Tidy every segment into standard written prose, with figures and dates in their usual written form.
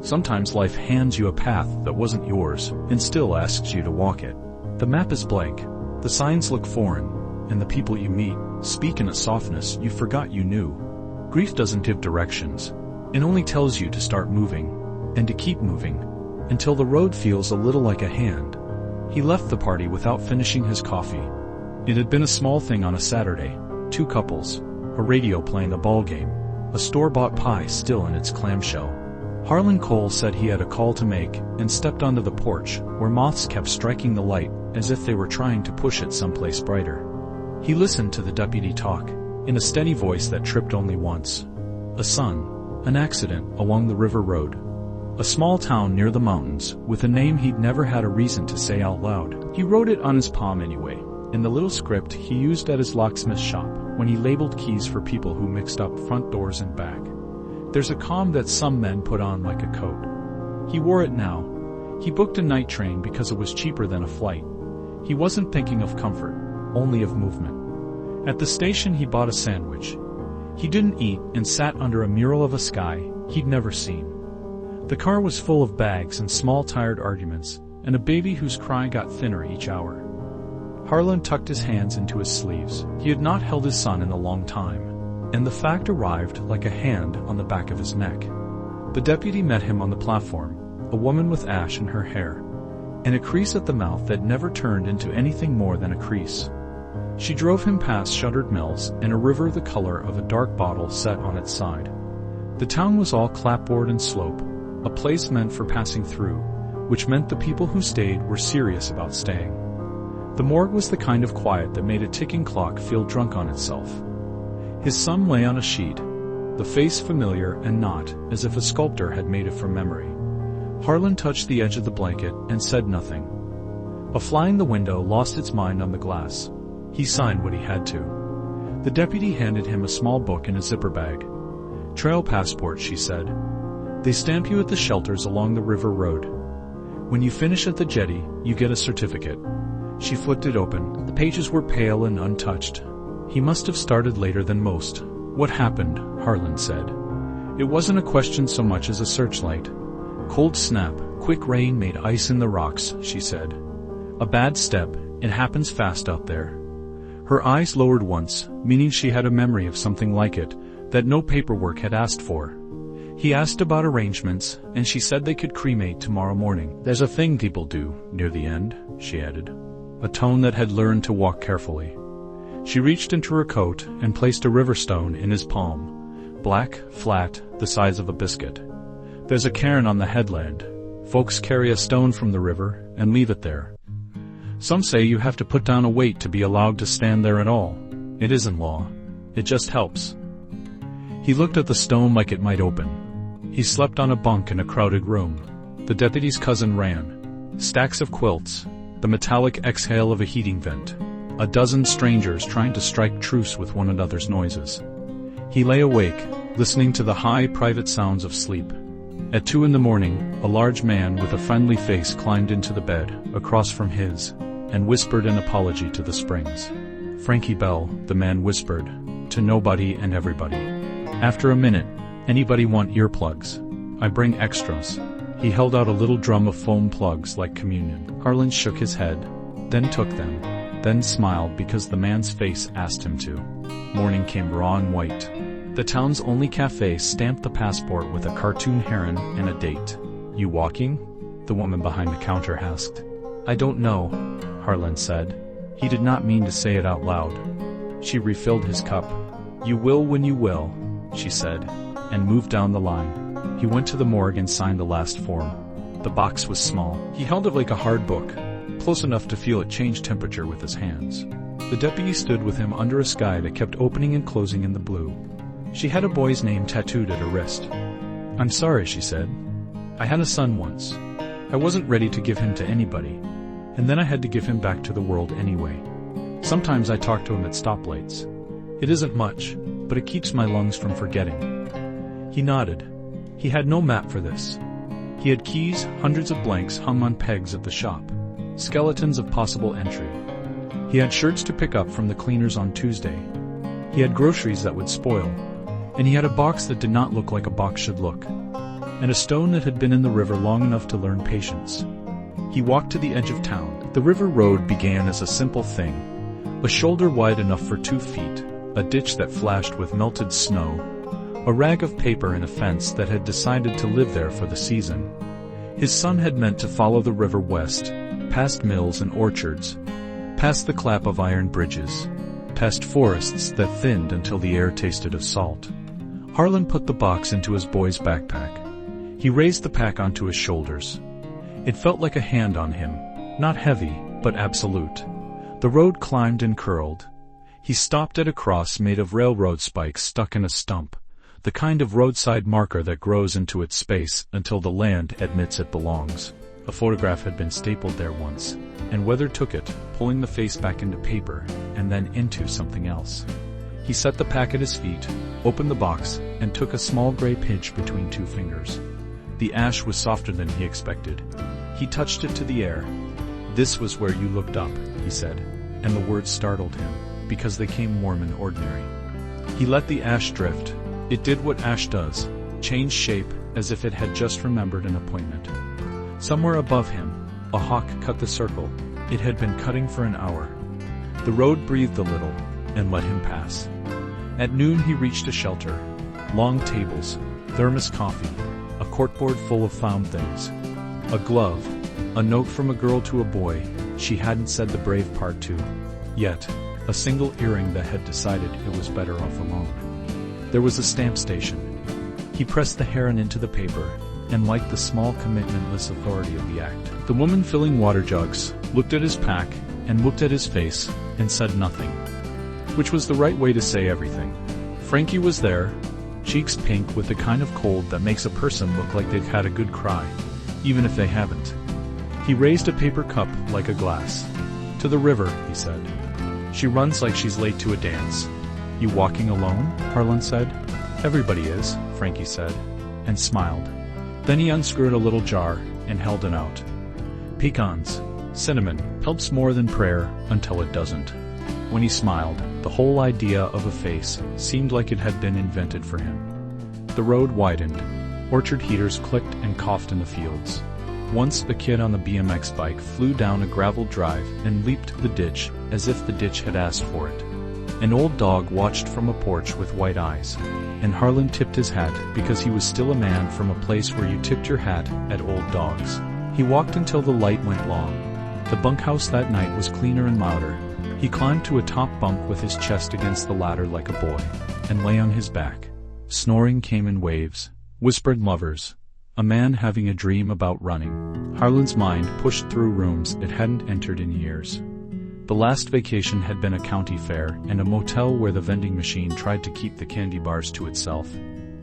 Sometimes life hands you a path that wasn't yours and still asks you to walk it. The map is blank, the signs look foreign, and the people you meet speak in a softness you forgot you knew. Grief doesn't give directions. It only tells you to start moving, and to keep moving, until the road feels a little like a hand. He left the party without finishing his coffee. It had been a small thing on a Saturday, 2 couples, a radio playing a ball game, a store-bought pie still in its clamshell. Harlan Cole said he had a call to make and stepped onto the porch, where moths kept striking the light as if they were trying to push it someplace brighter. He listened to the deputy talk, in a steady voice that tripped only once. A son, an accident along the river road. A small town near the mountains, with a name he'd never had a reason to say out loud. He wrote it on his palm anyway, in the little script he used at his locksmith shop when he labeled keys for people who mixed up front doors and back. There's a calm that some men put on like a coat. He wore it now. He booked a night train because it was cheaper than a flight. He wasn't thinking of comfort, only of movement. At the station he bought a sandwich. He didn't eat and sat under a mural of a sky he'd never seen. The car was full of bags and small tired arguments, and a baby whose cry got thinner each hour. Harlan tucked his hands into his sleeves. He had not held his son in a long time, and the fact arrived like a hand on the back of his neck. The deputy met him on the platform, a woman with ash in her hair, and a crease at the mouth that never turned into anything more than a crease. She drove him past shuttered mills and a river the color of a dark bottle set on its side. The town was all clapboard and slope, a place meant for passing through, which meant the people who stayed were serious about staying. The morgue was the kind of quiet that made a ticking clock feel drunk on itself. His son lay on a sheet, the face familiar and not as if a sculptor had made it from memory. Harlan touched the edge of the blanket and said nothing. A fly in the window lost its mind on the glass. He signed what he had to. The deputy handed him a small book in a zipper bag. Trail passport, she said. They stamp you at the shelters along the river road. When you finish at the jetty, you get a certificate. She flipped it open. The pages were pale and untouched. He must have started later than most. What happened? Harlan said. It wasn't a question so much as a searchlight. Cold snap, quick rain made ice in the rocks, she said. A bad step, it happens fast out there. Her eyes lowered once, meaning she had a memory of something like it, that no paperwork had asked for. He asked about arrangements, and she said they could cremate tomorrow morning. There's a thing people do, near the end, she added, a tone that had learned to walk carefully. She reached into her coat and placed a river stone in his palm, black, flat, the size of a biscuit. There's a cairn on the headland. Folks carry a stone from the river and leave it there. Some say you have to put down a weight to be allowed to stand there at all. It isn't law. It just helps. He looked at the stone like it might open. He slept on a bunk in a crowded room. The deputy's cousin ran. Stacks of quilts, the metallic exhale of a heating vent, a dozen strangers trying to strike truce with one another's noises. He lay awake, listening to the high, private sounds of sleep. At 2 a.m, a large man with a friendly face climbed into the bed, across from his, and whispered an apology to the Springs. Frankie Bell, the man whispered, to nobody and everybody. After a minute, anybody want earplugs? I bring extras. He held out a little drum of foam plugs like communion. Harlan shook his head, then took them, then smiled because the man's face asked him to. Morning came raw and white. The town's only cafe stamped the passport with a cartoon heron and a date. You walking? The woman behind the counter asked. I don't know, Harlan said. He did not mean to say it out loud. She refilled his cup. You will when you will, she said, and moved down the line. He went to the morgue and signed the last form. The box was small. He held it like a hard book, close enough to feel it change temperature with his hands. The deputy stood with him under a sky that kept opening and closing in the blue. She had a boy's name tattooed at her wrist. I'm sorry, she said. I had a son once. I wasn't ready to give him to anybody, and then I had to give him back to the world anyway. Sometimes I talk to him at stoplights. It isn't much, but it keeps my lungs from forgetting. He nodded. He had no map for this. He had keys, hundreds of blanks hung on pegs at the shop, skeletons of possible entry. He had shirts to pick up from the cleaners on Tuesday. He had groceries that would spoil, and he had a box that did not look like a box should look. and a stone that had been in the river long enough to learn patience. He walked to the edge of town. The river road began as a simple thing, a shoulder wide enough for 2 feet, a ditch that flashed with melted snow, a rag of paper and a fence that had decided to live there for the season. His son had meant to follow the river west, past mills and orchards, past the clap of iron bridges, past forests that thinned until the air tasted of salt. Harlan put the box into his boy's backpack. He raised the pack onto his shoulders. It felt like a hand on him, not heavy, but absolute. The road climbed and curled. He stopped at a cross made of railroad spikes stuck in a stump, the kind of roadside marker that grows into its space until the land admits it belongs. A photograph had been stapled there once, and weather took it, pulling the face back into paper, and then into something else. He set the pack at his feet, opened the box, and took a small gray pinch between 2 fingers. The ash was softer than he expected. He touched it to the air. "This was where you looked up," he said, and the words startled him, because they came warm and ordinary. He let the ash drift. It did what ash does, change shape as if it had just remembered an appointment. Somewhere above him, a hawk cut the circle. It had been cutting for an hour. The road breathed a little, and let him pass. At noon he reached a shelter. Long tables, thermos coffee, a corkboard full of found things. A glove, a note from a girl to a boy she hadn't said the brave part to. Yet, a single earring that had decided it was better off alone. There was a stamp station. He pressed the heron into the paper, and liked the small commitmentless authority of the act. The woman filling water jugs looked at his pack, and looked at his face, and said nothing. Which was the right way to say everything. Frankie was there, cheeks pink with the kind of cold that makes a person look like they've had a good cry, even if they haven't. He raised a paper cup like a glass. "To the river," he said. "She runs like she's late to a dance." "You walking alone?" Harlan said. "Everybody is," Frankie said, and smiled. Then he unscrewed a little jar and held it out. "Pecans. Cinnamon helps more than prayer until it doesn't." When he smiled, the whole idea of a face seemed like it had been invented for him. The road widened. Orchard heaters clicked and coughed in the fields. Once a kid on the BMX bike flew down a gravel drive and leaped the ditch as if the ditch had asked for it. An old dog watched from a porch with white eyes, and Harlan tipped his hat because he was still a man from a place where you tipped your hat at old dogs. He walked until the light went long. The bunkhouse that night was cleaner and louder. He climbed to a top bunk with his chest against the ladder like a boy, and lay on his back. Snoring came in waves, whispered lovers, a man having a dream about running. Harlan's mind pushed through rooms it hadn't entered in years. The last vacation had been a county fair and a motel where the vending machine tried to keep the candy bars to itself.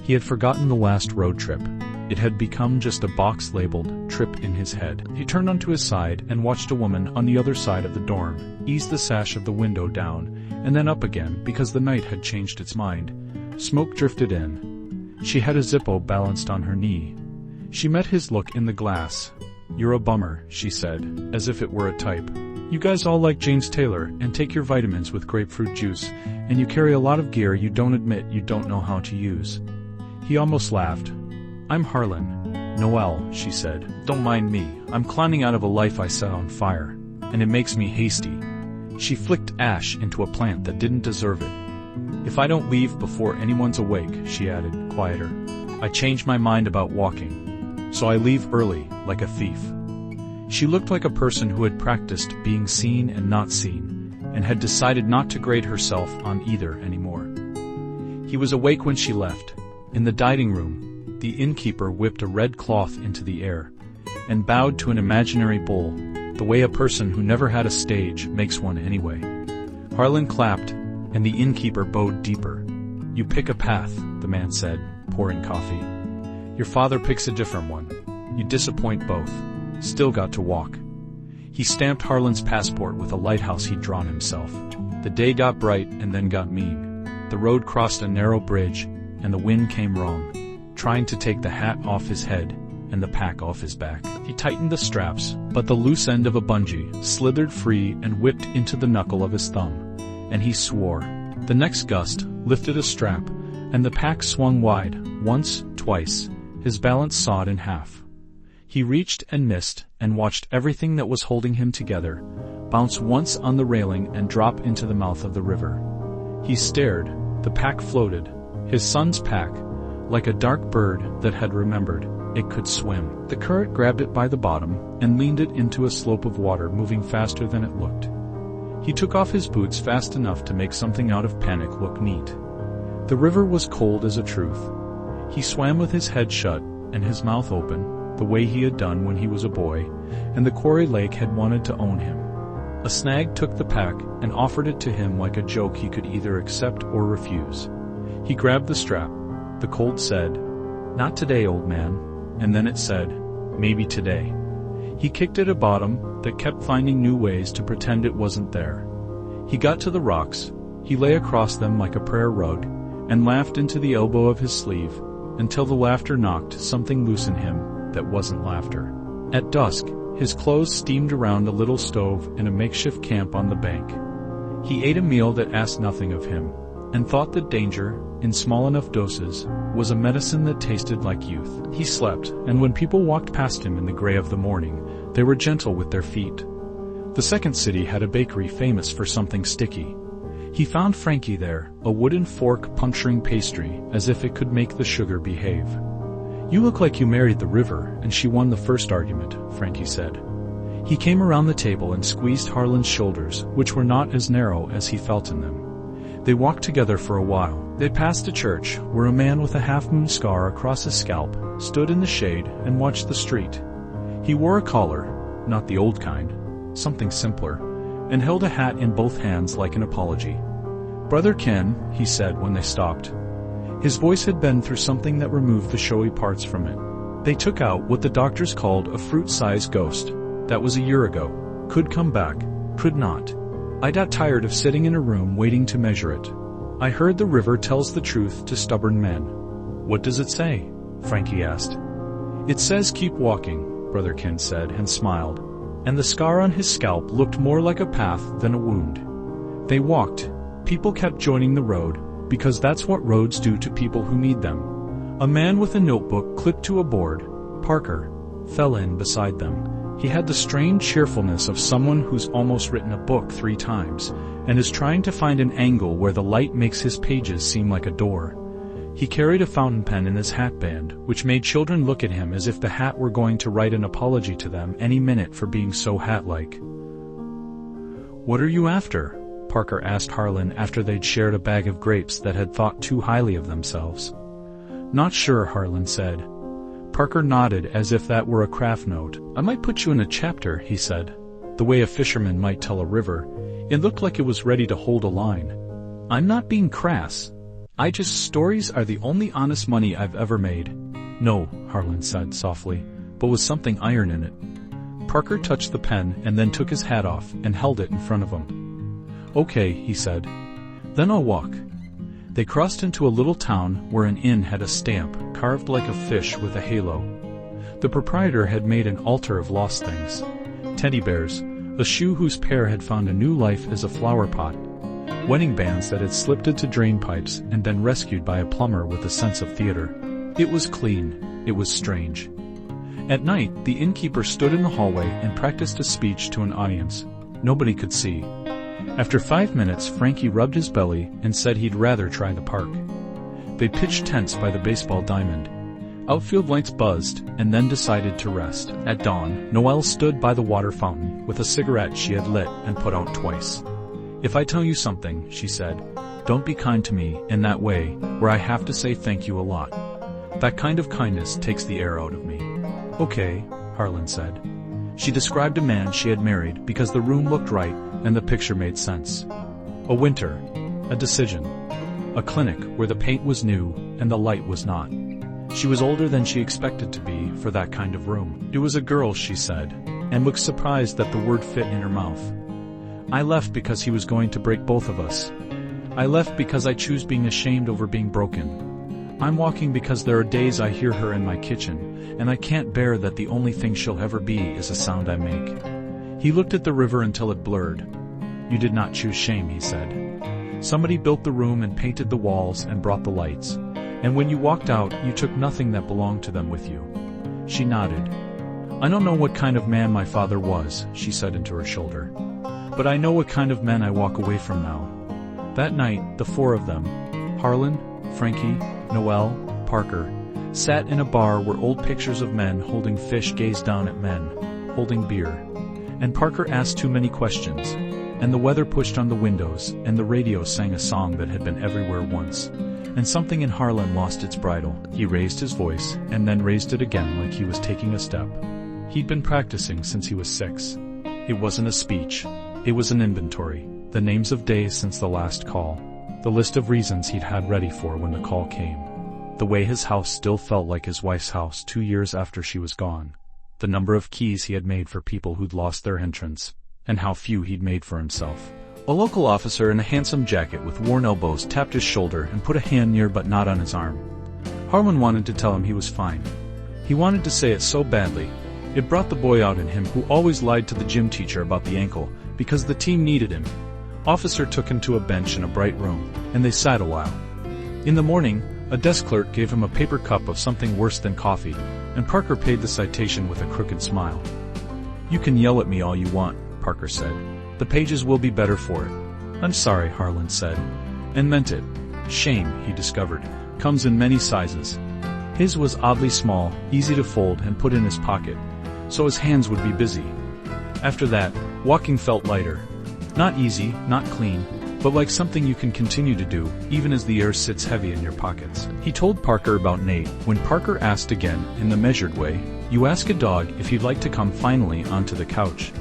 He had forgotten the last road trip. It had become just a box labeled trip in his head. He turned onto his side and watched a woman on the other side of the dorm ease the sash of the window down and then up again because the night had changed its mind. Smoke drifted in. She had a Zippo balanced on her knee. She met his look in the glass. "You're a bummer," she said, as if it were a type. "You guys all like James Taylor and take your vitamins with grapefruit juice, and you carry a lot of gear you don't admit you don't know how to use." He almost laughed. "I'm Harlan." "Noelle," she said, "don't mind me. I'm climbing out of a life I set on fire, and it makes me hasty." She flicked ash into a plant that didn't deserve it. "If I don't leave before anyone's awake," she added, quieter, "I change my mind about walking. So I leave early, like a thief." She looked like a person who had practiced being seen and not seen, and had decided not to grade herself on either anymore. He was awake when she left. In the dining room, the innkeeper whipped a red cloth into the air, and bowed to an imaginary bull, the way a person who never had a stage makes one anyway. Harlan clapped, and the innkeeper bowed deeper. "You pick a path," the man said, pouring coffee. "Your father picks a different one. You disappoint both. Still got to walk." He stamped Harlan's passport with a lighthouse he'd drawn himself. The day got bright and then got mean. The road crossed a narrow bridge, and the wind came wrong, trying to take the hat off his head and the pack off his back. He tightened the straps, but the loose end of a bungee slithered free and whipped into the knuckle of his thumb, and he swore. The next gust lifted a strap, and the pack swung wide, once, twice, his balance sawed in half. He reached and missed and watched everything that was holding him together bounce once on the railing and drop into the mouth of the river. He stared. The pack floated. His son's pack, like a dark bird that had remembered it could swim. The current grabbed it by the bottom and leaned it into a slope of water moving faster than it looked. He took off his boots fast enough to make something out of panic look neat. The river was cold as a truth. He swam with his head shut and his mouth open, the way he had done when he was a boy, and the quarry lake had wanted to own him. A snag took the pack and offered it to him like a joke he could either accept or refuse. He grabbed the strap. The cold said, "Not today, old man," and then it said, "Maybe today." He kicked at a bottom that kept finding new ways to pretend it wasn't there. He got to the rocks. He lay across them like a prayer rug and laughed into the elbow of his sleeve until the laughter knocked something loose in him that wasn't laughter. At dusk, his clothes steamed around a little stove in a makeshift camp on the bank. He ate a meal that asked nothing of him, and thought that danger, in small enough doses, was a medicine that tasted like youth. He slept, and when people walked past him in the gray of the morning, they were gentle with their feet. The second city had a bakery famous for something sticky. He found Frankie there, a wooden fork puncturing pastry as if it could make the sugar behave. "You look like you married the river, and she won the first argument," Frankie said. He came around the table and squeezed Harlan's shoulders, which were not as narrow as he felt in them. They walked together for a while. They passed a church, where a man with a half-moon scar across his scalp stood in the shade and watched the street. He wore a collar, not the old kind, something simpler, and held a hat in both hands like an apology. "Brother Ken," he said when they stopped. His voice had been through something that removed the showy parts from it. They took out what the doctors called a fruit-sized ghost. That was a year ago. Could come back, could not. I got tired of sitting in a room waiting to measure it. I heard the river tells the truth to stubborn men. "What does it say?" Frankie asked. "It says keep walking," Brother Ken said and smiled, and the scar on his scalp looked more like a path than a wound. They walked. People kept joining the road, because that's what roads do to people who need them. A man with a notebook clipped to a board, Parker, fell in beside them. He had the strained cheerfulness of someone who's almost written a book 3 times, and is trying to find an angle where the light makes his pages seem like a door. He carried a fountain pen in his hatband, which made children look at him as if the hat were going to write an apology to them any minute for being so hat-like. "What are you after?" Parker asked Harlan after they'd shared a bag of grapes that had thought too highly of themselves. "Not sure," Harlan said. Parker nodded as if that were a craft note. "I might put you in a chapter," he said, the way a fisherman might tell a river. It looked like it was ready to hold a line. "I'm not being crass. Stories are the only honest money I've ever made." "No," Harlan said softly, but with something iron in it. Parker touched the pen and then took his hat off and held it in front of him. "Okay," he said. "Then I'll walk." They crossed into a little town where an inn had a stamp carved like a fish with a halo. The proprietor had made an altar of lost things. Teddy bears, a shoe whose pair had found a new life as a flower pot, wedding bands that had slipped into drain pipes and been rescued by a plumber with a sense of theater. It was clean. It was strange. At night, the innkeeper stood in the hallway and practiced a speech to an audience. Nobody could see. After 5 minutes, Frankie rubbed his belly and said he'd rather try the park. They pitched tents by the baseball diamond. Outfield lights buzzed and then decided to rest. At dawn, Noelle stood by the water fountain with a cigarette she had lit and put out twice. "If I tell you something," she said, "don't be kind to me in that way, where I have to say thank you a lot. That kind of kindness takes the air out of me." "Okay," Harlan said. She described a man she had married because the room looked right and the picture made sense. A winter, a decision, a clinic where the paint was new and the light was not. She was older than she expected to be for that kind of room. It was a girl, she said, and looked surprised that the word fit in her mouth. "I left because he was going to break both of us. I left because I choose being ashamed over being broken. I'm walking because there are days I hear her in my kitchen, and I can't bear that the only thing she'll ever be is a sound I make." He looked at the river until it blurred. "You did not choose shame," he said. "Somebody built the room and painted the walls and brought the lights. And when you walked out, you took nothing that belonged to them with you." She nodded. "I don't know what kind of man my father was," she said into her shoulder. "But I know what kind of men I walk away from now." That night, the four of them, Harlan, Frankie, Noel, Parker, sat in a bar where old pictures of men holding fish gazed down at men holding beer. And Parker asked too many questions, and the weather pushed on the windows, and the radio sang a song that had been everywhere once. And something in Harlan lost its bridle. He raised his voice, and then raised it again like he was taking a step. He'd been practicing since he was 6. It wasn't a speech. It was an inventory. The names of days since the last call. The list of reasons he'd had ready for when the call came. The way his house still felt like his wife's house 2 years after she was gone. The number of keys he had made for people who'd lost their entrance. And how few he'd made for himself. A local officer in a handsome jacket with worn elbows tapped his shoulder and put a hand near but not on his arm. Harlan wanted to tell him he was fine. He wanted to say it so badly. It brought the boy out in him who always lied to the gym teacher about the ankle, because the team needed him. Officer took him to a bench in a bright room, and they sat a while. In the morning, a desk clerk gave him a paper cup of something worse than coffee, and Parker paid the citation with a crooked smile. "You can yell at me all you want," Parker said. "The pages will be better for it." "I'm sorry," Harlan said, and meant it. Shame, he discovered, comes in many sizes. His was oddly small, easy to fold and put in his pocket, so his hands would be busy. After that, walking felt lighter. Not easy, not clean, but like something you can continue to do, even as the air sits heavy in your pockets. He told Parker about Nate. When Parker asked again, in the measured way, "You ask a dog if he'd like to come finally onto the couch."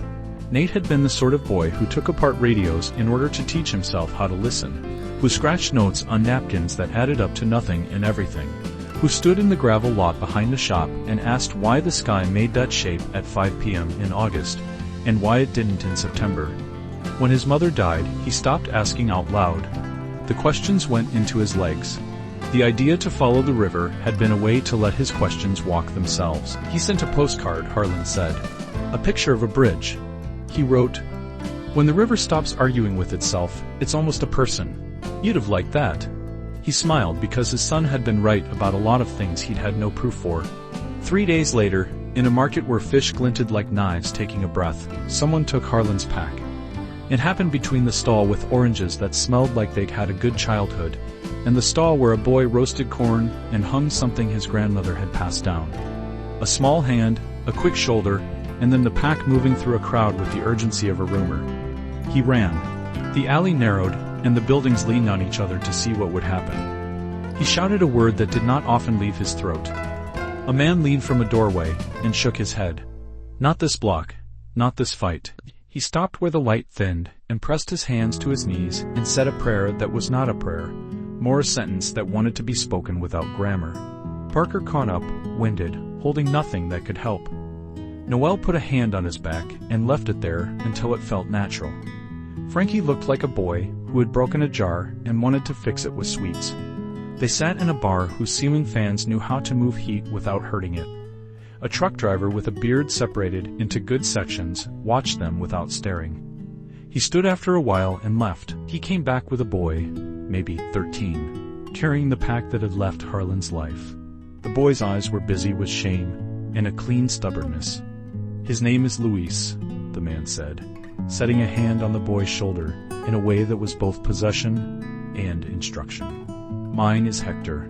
Nate had been the sort of boy who took apart radios in order to teach himself how to listen, who scratched notes on napkins that added up to nothing and everything, who stood in the gravel lot behind the shop and asked why the sky made that shape at 5 p.m. in August, and why it didn't in September. When his mother died, he stopped asking out loud. The questions went into his legs. The idea to follow the river had been a way to let his questions walk themselves. He sent a postcard, Harlan said. A picture of a bridge. He wrote, "When the river stops arguing with itself, it's almost a person. You'd have liked that." He smiled because his son had been right about a lot of things he'd had no proof for. 3 days later, in a market where fish glinted like knives taking a breath, someone took Harlan's pack. It happened between the stall with oranges that smelled like they'd had a good childhood, and the stall where a boy roasted corn and hung something his grandmother had passed down. A small hand, a quick shoulder, and then the pack moving through a crowd with the urgency of a rumor. He ran. The alley narrowed, and the buildings leaned on each other to see what would happen. He shouted a word that did not often leave his throat. A man leaned from a doorway and shook his head. "Not this block. Not this fight." He stopped where the light thinned and pressed his hands to his knees and said a prayer that was not a prayer, more a sentence that wanted to be spoken without grammar. Parker caught up, winded, holding nothing that could help. Noel put a hand on his back and left it there until it felt natural. Frankie looked like a boy who had broken a jar and wanted to fix it with sweets. They sat in a bar whose ceiling fans knew how to move heat without hurting it. A truck driver with a beard separated into good sections watched them without staring. He stood after a while and left. He came back with a boy, maybe 13, carrying the pack that had left Harlan's life. The boy's eyes were busy with shame and a clean stubbornness. "His name is Luis," the man said, setting a hand on the boy's shoulder in a way that was both possession and instruction. "Mine is Hector.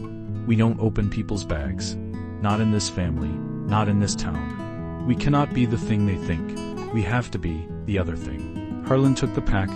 We don't open people's bags. Not in this family. Not in this town. We cannot be the thing they think. We have to be the other thing." Harlan took the pack,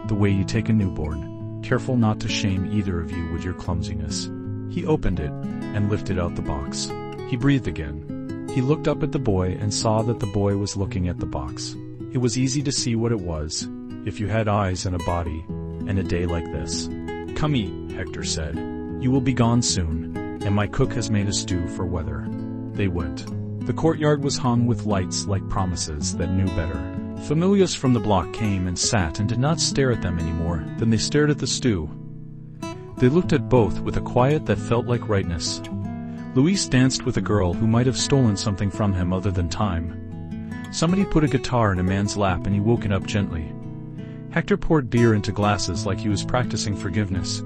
the way you take a newborn, careful not to shame either of you with your clumsiness. He opened it and lifted out the box. He breathed again. He looked up at the boy and saw that the boy was looking at the box. It was easy to see what it was, if you had eyes and a body, and a day like this. "Come eat," Hector said. "You will be gone soon, and my cook has made a stew for weather." They went. The courtyard was hung with lights like promises that knew better. Familiars from the block came and sat and did not stare at them any more than they stared at the stew. They looked at both with a quiet that felt like rightness. Luis danced with a girl who might have stolen something from him other than time. Somebody put a guitar in a man's lap and he woke it up gently. Hector poured beer into glasses like he was practicing forgiveness.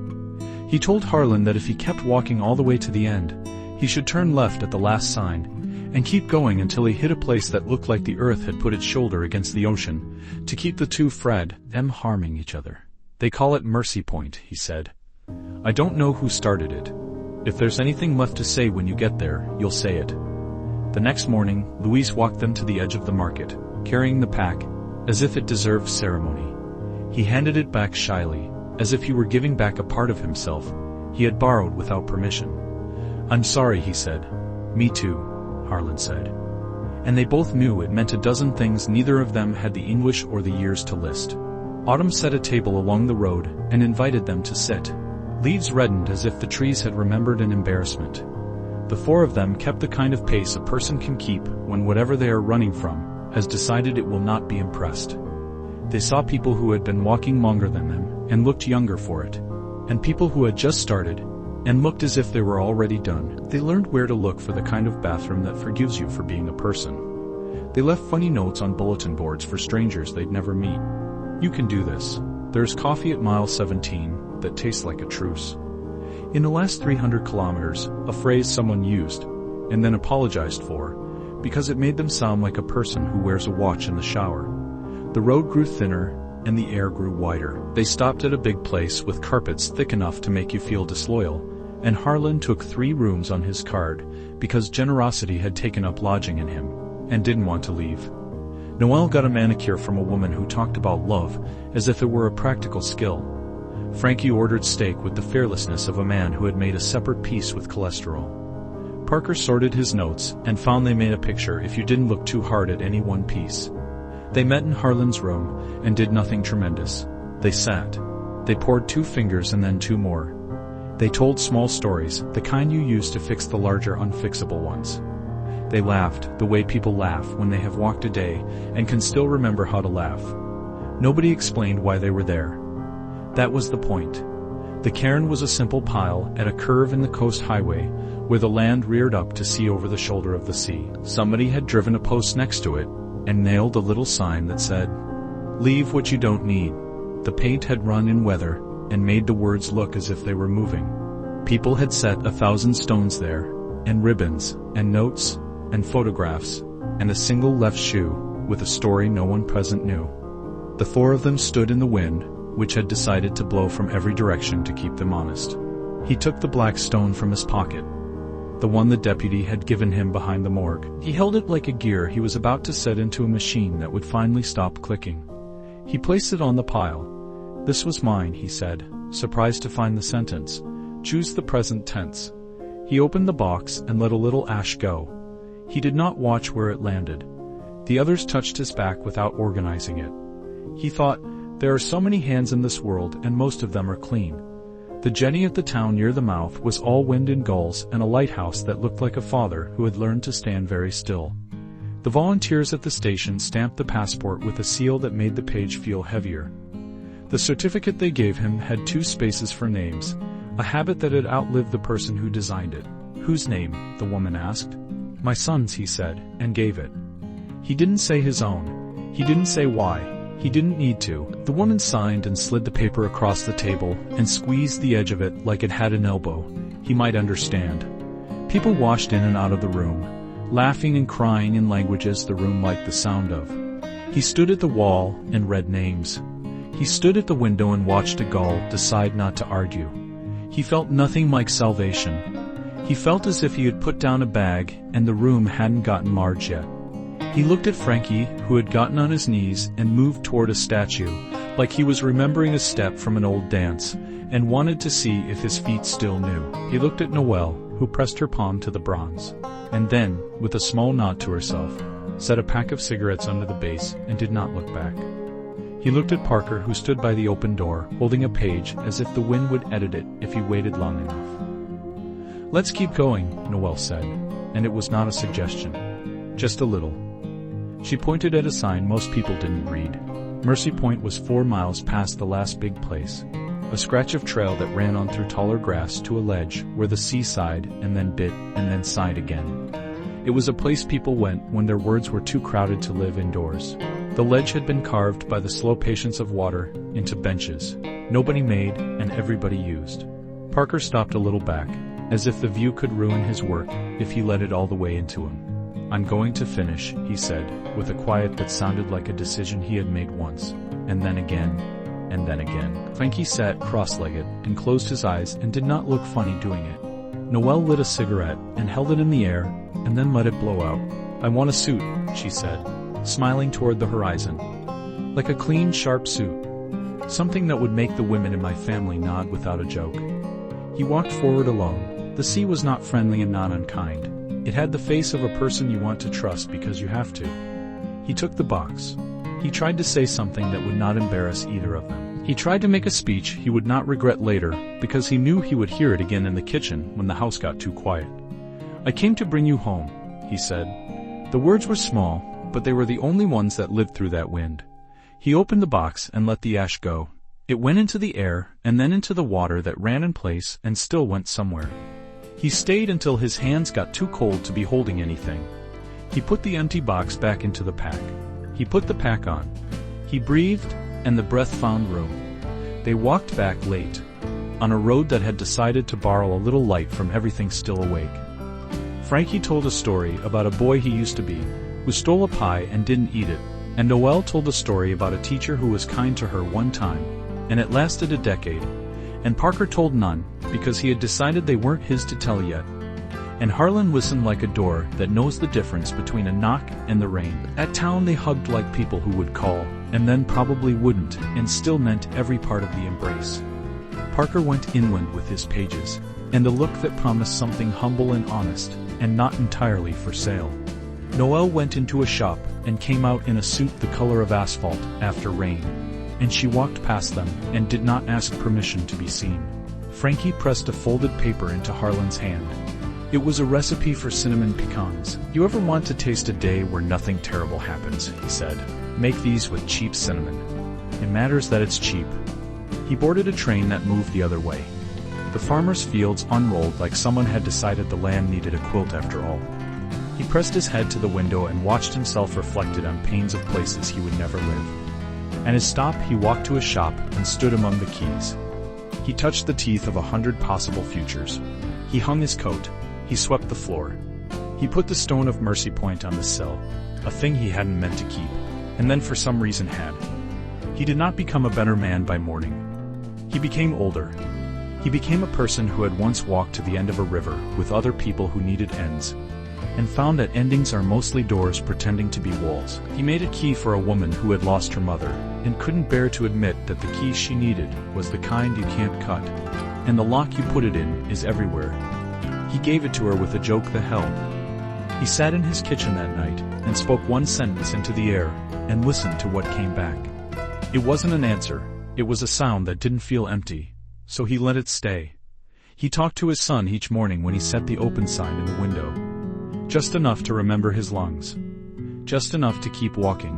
He told Harlan that if he kept walking all the way to the end, he should turn left at the last sign, and keep going until he hit a place that looked like the earth had put its shoulder against the ocean, to keep the two them harming each other. They call it Mercy Point, he said. I don't know who started it. If there's anything left to say when you get there, you'll say it. The next morning, Luis walked them to the edge of the market, carrying the pack, as if it deserved ceremony. He handed it back shyly, as if he were giving back a part of himself he had borrowed without permission. I'm sorry, he said. Me too, Harlan said. And they both knew it meant a dozen things neither of them had the English or the years to list. Autumn set a table along the road and invited them to sit. Leaves reddened as if the trees had remembered an embarrassment. The four of them kept the kind of pace a person can keep when whatever they are running from has decided it will not be impressed. They saw people who had been walking longer than them and looked younger for it, and people who had just started and looked as if they were already done. They learned where to look for the kind of bathroom that forgives you for being a person. They left funny notes on bulletin boards for strangers they'd never meet. You can do this. There's coffee at mile 17 that tastes like a truce. In the last 300 kilometers, a phrase someone used, and then apologized for, because it made them sound like a person who wears a watch in the shower. The road grew thinner, and the air grew wider. They stopped at a big place with carpets thick enough to make you feel disloyal, and Harlan took 3 rooms on his card, because generosity had taken up lodging in him, and didn't want to leave. Noel got a manicure from a woman who talked about love as if it were a practical skill. Frankie ordered steak with the fearlessness of a man who had made a separate peace with cholesterol. Parker sorted his notes and found they made a picture if you didn't look too hard at any one piece. They met in Harlan's room and did nothing tremendous. They sat. They poured 2 fingers and then 2 more. They told small stories, the kind you use to fix the larger unfixable ones. They laughed, the way people laugh when they have walked a day and can still remember how to laugh. Nobody explained why they were there. That was the point. The cairn was a simple pile at a curve in the coast highway, where the land reared up to see over the shoulder of the sea. Somebody had driven a post next to it, and nailed a little sign that said, "Leave what you don't need." The paint had run in weather, and made the words look as if they were moving. People had set 1,000 stones there, and ribbons, and notes, and photographs, and a single left shoe, with a story no one present knew. The 4 of them stood in the wind, which had decided to blow from every direction to keep them honest. He took the black stone from his pocket, the one the deputy had given him behind the morgue. He held it like a gear he was about to set into a machine that would finally stop clicking. He placed it on the pile. "This was mine," he said, surprised to find the sentence. "Choose the present tense." He opened the box and let a little ash go. He did not watch where it landed. The others touched his back without organizing it. He thought, there are so many hands in this world and most of them are clean. The jetty at the town near the mouth was all wind and gulls and a lighthouse that looked like a father who had learned to stand very still. The volunteers at the station stamped the passport with a seal that made the page feel heavier. The certificate they gave him had 2 spaces for names, a habit that had outlived the person who designed it. "Whose name?" the woman asked. "My son's," he said, and gave it. He didn't say his own. He didn't say why. He didn't need to. The woman signed and slid the paper across the table and squeezed the edge of it like it had an elbow. He might understand. People washed in and out of the room, laughing and crying in languages the room liked the sound of. He stood at the wall and read names. He stood at the window and watched a gull decide not to argue. He felt nothing like salvation. He felt as if he had put down a bag and the room hadn't gotten large yet. He looked at Frankie, who had gotten on his knees and moved toward a statue, like he was remembering a step from an old dance, and wanted to see if his feet still knew. He looked at Noelle, who pressed her palm to the bronze, and then, with a small nod to herself, set a pack of cigarettes under the base and did not look back. He looked at Parker, who stood by the open door, holding a page as if the wind would edit it if he waited long enough. "Let's keep going," Noelle said, and it was not a suggestion. Just a little. She pointed at a sign most people didn't read. Mercy Point was 4 miles past the last big place, a scratch of trail that ran on through taller grass to a ledge where the sea sighed and then bit and then sighed again. It was a place people went when their words were too crowded to live indoors. The ledge had been carved by the slow patience of water into benches, nobody made and everybody used. Parker stopped a little back, as if the view could ruin his work if he let it all the way into him. "I'm going to finish," he said, with a quiet that sounded like a decision he had made once, and then again, and then again. Frankie sat cross-legged and closed his eyes and did not look funny doing it. Noelle lit a cigarette and held it in the air, and then let it blow out. "I want a suit," she said, smiling toward the horizon. "Like a clean, sharp suit. Something that would make the women in my family nod without a joke." He walked forward alone. The sea was not friendly and not unkind. It had the face of a person you want to trust because you have to. He took the box. He tried to say something that would not embarrass either of them. He tried to make a speech he would not regret later, because he knew he would hear it again in the kitchen when the house got too quiet. "I came to bring you home," he said. The words were small, but they were the only ones that lived through that wind. He opened the box and let the ash go. It went into the air, and then into the water that ran in place and still went somewhere. He stayed until his hands got too cold to be holding anything. He put the empty box back into the pack. He put the pack on. He breathed, and the breath found room. They walked back late, on a road that had decided to borrow a little light from everything still awake. Frankie told a story about a boy he used to be, who stole a pie and didn't eat it, and Noelle told a story about a teacher who was kind to her one time, and it lasted a decade, and Parker told none, because he had decided they weren't his to tell yet. And Harlan listened like a door that knows the difference between a knock and the rain. At town they hugged like people who would call, and then probably wouldn't, and still meant every part of the embrace. Parker went inland with his pages, and a look that promised something humble and honest, and not entirely for sale. Noelle went into a shop, and came out in a suit the color of asphalt after rain, and she walked past them, and did not ask permission to be seen. Frankie pressed a folded paper into Harlan's hand. It was a recipe for cinnamon pecans. "You ever want to taste a day where nothing terrible happens?" he said. "Make these with cheap cinnamon. It matters that it's cheap." He boarded a train that moved the other way. The farmer's fields unrolled like someone had decided the land needed a quilt after all. He pressed his head to the window and watched himself reflected on panes of places he would never live. At his stop, he walked to a shop and stood among the keys. He touched the teeth of 100 possible futures. He hung his coat. He swept the floor. He put the stone of mercy point on the sill, a thing he hadn't meant to keep, and then for some reason had. He did not become a better man by morning. He became older. He became a person who had once walked to the end of a river with other people who needed ends, and found that endings are mostly doors pretending to be walls. He made a key for a woman who had lost her mother, and couldn't bear to admit that the key she needed was the kind you can't cut, and the lock you put it in is everywhere. He gave it to her with a joke that held. He sat in his kitchen that night, and spoke one sentence into the air, and listened to what came back. It wasn't an answer, it was a sound that didn't feel empty, so he let it stay. He talked to his son each morning when he set the open sign in the window. Just enough to remember his lungs. Just enough to keep walking.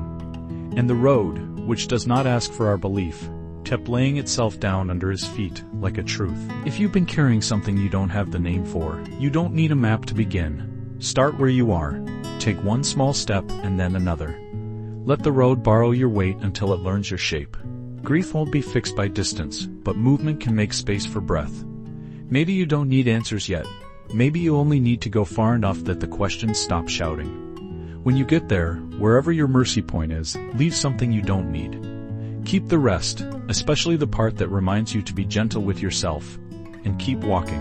And the road, which does not ask for our belief, kept laying itself down under his feet, like a truth. If you've been carrying something you don't have the name for, you don't need a map to begin. Start where you are. Take one small step and then another. Let the road borrow your weight until it learns your shape. Grief won't be fixed by distance, but movement can make space for breath. Maybe you don't need answers yet. Maybe you only need to go far enough that the questions stop shouting. When you get there, wherever your mercy point is, leave something you don't need. Keep the rest, especially the part that reminds you to be gentle with yourself, and keep walking.